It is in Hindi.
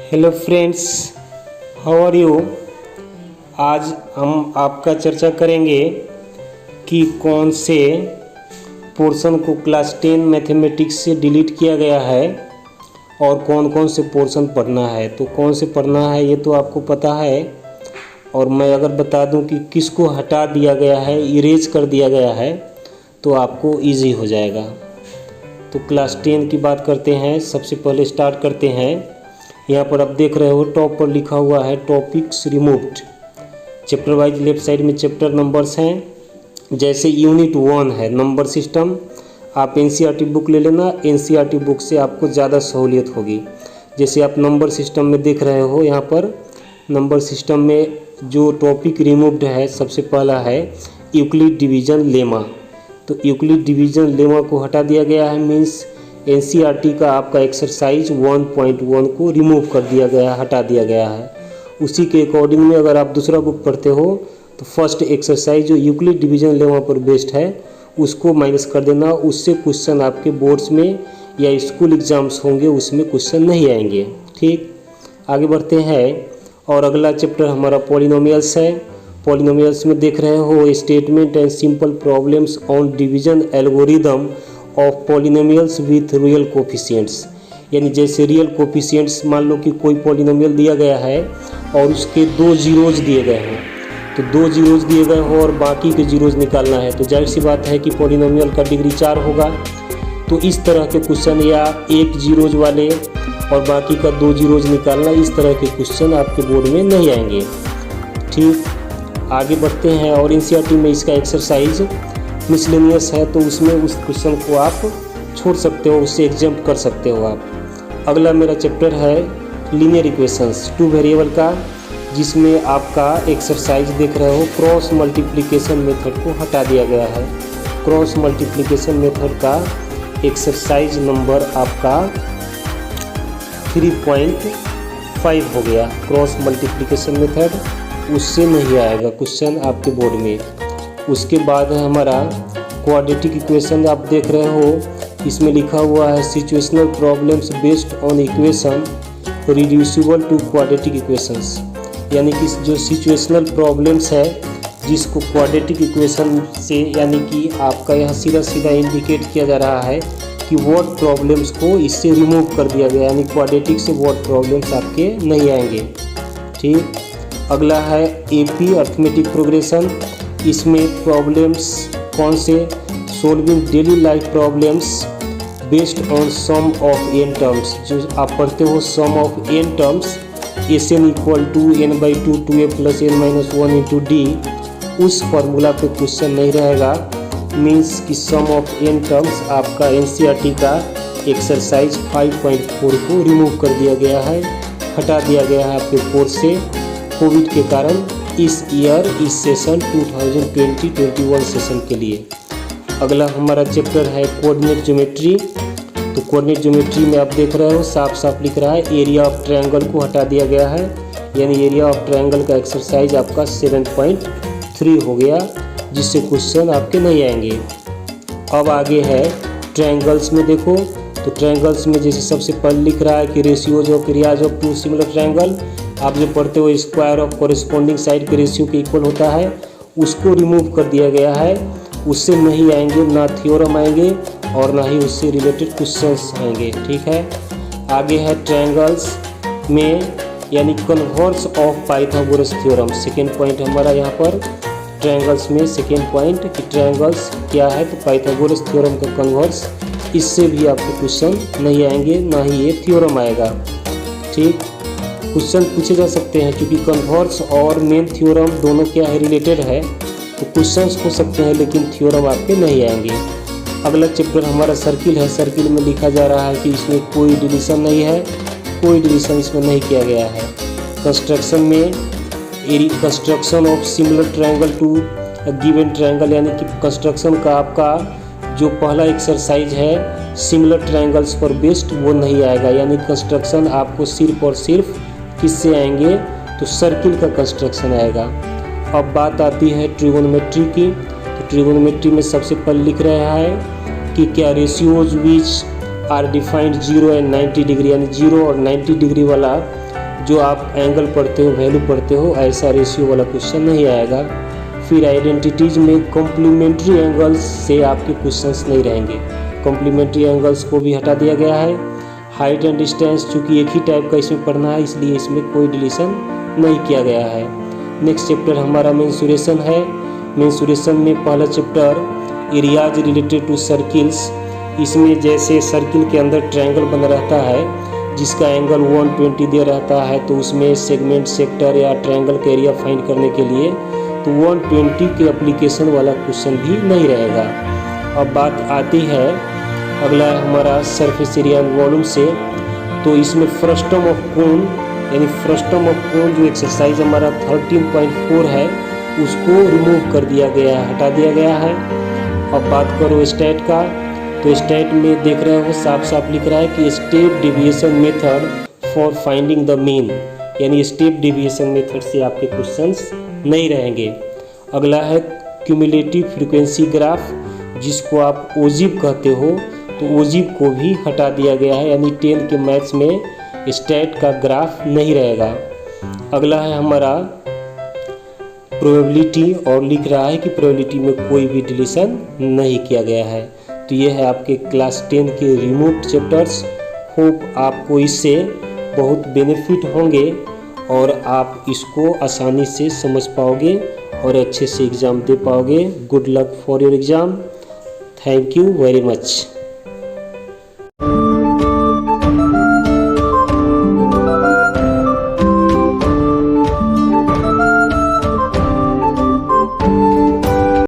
Hello friends, how are you. आज हम आपका चर्चा करेंगे कि कौन से पोर्शन को क्लास 10 मैथमेटिक्स से डिलीट किया गया है और कौन कौन से पोर्शन पढ़ना है। तो कौन से पढ़ना है ये तो आपको पता है, और मैं अगर बता दूं कि किसको हटा दिया गया है, इरेज कर दिया गया है, तो आपको इजी हो जाएगा। तो क्लास 10 की बात करते हैं। सबसे पहले स्टार्ट करते हैं। यहाँ पर आप देख रहे हो टॉप पर लिखा हुआ है topics removed. Chapter wise left side में चैप्टर नंबर्स हैं। जैसे यूनिट 1 है नंबर सिस्टम, आप एनसीईआरटी बुक ले लेना। एनसीईआरटी बुक से आपको ज़्यादा सहूलियत होगी। जैसे आप नंबर सिस्टम में देख रहे हो, यहाँ पर नंबर सिस्टम में जो टॉपिक रिमूव्ड है सबसे पहला है यूक्लिड डिवीज़न लेमा। तो यूक्लिड डिवीज़न लेमा को हटा दिया गया है, मीन्स एनसीईआरटी का आपका एक्सरसाइज 1.1 को रिमूव कर दिया गया, हटा दिया गया है। उसी के अकॉर्डिंग में अगर आप दूसरा बुक पढ़ते हो तो फर्स्ट एक्सरसाइज जो यूक्लिड डिवीज़न लेमा पर बेस्ड है उसको माइनस कर देना। उससे क्वेश्चन आपके बोर्ड्स में या स्कूल एग्जाम्स होंगे उसमें क्वेश्चन नहीं आएंगे। ठीक, आगे बढ़ते हैं। और अगला चैप्टर हमारा पॉलिनोमियल्स है। पॉलिनोमियल्स में देख रहे हो statement and simple problems on division algorithm of polynomials with real coefficients. यानी जैसे रियल कोफिशिएंट्स, मान लो कि कोई पॉलिनोमियल दिया गया है और उसके 2 जीरोज दिए गए हैं, तो 2 जीरोज दिए गए हो और बाकी के जीरोज निकालना है, तो जाहिर सी बात है कि पॉलिनोमियल का डिग्री 4 होगा। तो इस तरह के क्वेश्चन, या 1 जीरोज वाले और बाकी का 2 जीरोज निकालना, इस तरह के क्वेश्चन आपके बोर्ड में नहीं आएंगे। ठीक, आगे बढ़ते हैं। और एनसीईआरटी में इसका एक्सरसाइज मिसलेनियस है, तो उसमें उस क्वेश्चन को आप छोड़ सकते हो, उससे एग्जाम्प कर सकते हो आप। अगला मेरा चैप्टर है लीनियर इक्वेशंस 2 वेरिएबल का, जिसमें आपका एक्सरसाइज देख रहे हो क्रॉस मल्टीप्लिकेशन मेथड को हटा दिया गया है। क्रॉस मल्टीप्लिकेशन मेथड का एक्सरसाइज नंबर आपका 3.5 हो गया। क्रॉस मल्टीप्लिकेशन मेथड उससे नहीं आएगा क्वेश्चन आपके बोर्ड में। उसके बाद है हमारा क्वाड्रेटिक इक्वेशन। आप देख रहे हो इसमें लिखा हुआ है situational problems based on equation reducible to quadratic equations. यानी कि जो सिचुएशनल प्रॉब्लम्स है जिसको क्वाड्रेटिक इक्वेशन से, यानी कि आपका यहाँ सीधा सीधा इंडिकेट किया जा रहा है कि वर्ड प्रॉब्लम्स को इससे रिमूव कर दिया गया, यानी क्वाड्रेटिक से वर्ड प्रॉब्लम्स आपके नहीं आएंगे। ठीक, अगला है एपी अर्थमेटिक प्रोग्रेशन। इसमें प्रॉब्लम्स कौन से, solving daily life problems based on sum of n terms. जो आप पढ़ते हो sum of n terms, Sn equal to n/2 2a + n-1 into D, उस फॉर्मूला पे क्वेश्चन नहीं रहेगा। मीन्स कि सम ऑफ n टर्म्स आपका एनसीईआरटी का एक्सरसाइज 5.4 को रिमूव कर दिया गया है, हटा दिया गया है आपके कोर्स से कोविड के कारण इस ईयर, इस सेशन 2020-21 सेशन के लिए। अगला हमारा चैप्टर है कोऑर्डिनेट ज्योमेट्री। तो कोऑर्डिनेट ज्योमेट्री में आप देख रहे हो साफ साफ लिख रहा है एरिया ऑफ ट्रायंगल को हटा दिया गया है, यानी एरिया ऑफ ट्रायंगल का एक्सरसाइज आपका 7.3 हो गया, जिससे क्वेश्चन आपके नहीं आएंगे। अब आगे है ट्रायंगल्स में। देखो तो ट्रायंगल्स में जैसे सबसे पहले लिख रहा है कि ratios of areas of 2 similar triangle. आप जो पढ़ते हो स्क्वायर ऑफ कॉरेस्पॉन्डिंग साइड के रेशियो के इक्वल होता है, उसको रिमूव कर दिया गया है। उससे नहीं आएंगे, ना थ्योरम आएंगे और ना ही उससे रिलेटेड क्वेश्चंस आएंगे। ठीक है, आगे है ट्रायंगल्स में, यानी converse of Pythagoras theorem. Second point हमारा यहाँ पर ट्रायंगल्स में सेकेंड पॉइंट कि ट्रायंगल्स क्या है, तो पाइथागोरस थ्योरम का कन्वर्स। इससे भी आपको क्वेश्चन नहीं आएंगे, ना ही ये थ्योरम आएगा। ठीक, क्वेश्चन पूछे जा सकते हैं क्योंकि कन्वर्स और मेन थ्योरम दोनों क्या है, रिलेटेड है, तो क्वेश्चंस हो सकते हैं लेकिन थ्योरम आपके नहीं आएंगे। अगला चैप्टर हमारा सर्किल है। सर्किल में लिखा जा रहा है कि इसमें कोई डिलीशन नहीं है, कोई डिलीशन इसमें नहीं किया गया है। कंस्ट्रक्शन में construction of similar triangle to given triangle, यानी कि कंस्ट्रक्शन का आपका जो पहला एक्सरसाइज है सिमिलर ट्रायंगल्स पर बेस्ड, वो नहीं आएगा। यानी कंस्ट्रक्शन आपको सिर्फ और सिर्फ किससे आएंगे, तो सर्किल का कंस्ट्रक्शन आएगा। अब बात आती है ट्रिगोनोमेट्री की। तो ट्रिगोनोमेट्री में सबसे पहले लिख रहा है कि क्या ratios which are defined 0 and 90 degree, यानी 0 और 90 डिग्री वाला जो आप एंगल पढ़ते हो, वैल्यू पढ़ते हो, ऐसा रेशियो वाला क्वेश्चन नहीं आएगा। फिर आइडेंटिटीज में कॉम्प्लीमेंट्री एंगल्स से आपके क्वेश्चंस नहीं रहेंगे, कॉम्प्लीमेंट्री एंगल्स को भी हटा दिया गया है। हाइट एंड डिस्टेंस चूँकि एक ही टाइप का इसमें पढ़ना है, इसलिए इसमें कोई डिलीशन नहीं किया गया है। नेक्स्ट चैप्टर हमारा मेंसुरेशन है। मेंसुरेशन में पहला chapter areas related to circles. इसमें जैसे सर्किल के अंदर ट्रायंगल बना रहता है जिसका एंगल 120 दिया रहता है, तो उसमें सेगमेंट, सेक्टर या ट्रायंगल का एरिया फाइंड करने के लिए तो 120 के एप्लीकेशन वाला क्वेश्चन भी नहीं रहेगा। अब बात आती है अगला हमारा सरफेस एरिया एंड वॉल्यूम से। तो इसमें फ्रस्टम ऑफ कोन यानी फ्रस्टम ऑफ कोन जो एक्सरसाइज हमारा 13.4 है उसको रिमूव कर दिया गया है, हटा दिया गया है। अब बात करो स्टेट का, तो स्टेट में देख रहे हो साफ साफ लिख रहा है कि step deviation method for finding the mean, यानी स्टेप डेविएशन मेथड से आपके क्वेश्चंस नहीं रहेंगे। अगला है क्यूमुलेटिव फ्रीक्वेंसी ग्राफ, जिसको आप ओजिब कहते हो, तो ओजिब को भी हटा दिया गया है, यानी 10 के मैथ्स में स्टेट का ग्राफ नहीं रहेगा। अगला है हमारा प्रोबेबिलिटी, और लिख रहा है कि प्रोबेबिलिटी में कोई भी डिलीशन नहीं किया गया है। तो ये है आपके क्लास 10 के रिमूव्ड चैप्टर्स। होप आपको इससे बहुत बेनिफिट होंगे और आप इसको आसानी से समझ पाओगे और अच्छे से एग्ज़ाम दे पाओगे। Good luck for your exam. Thank you very much.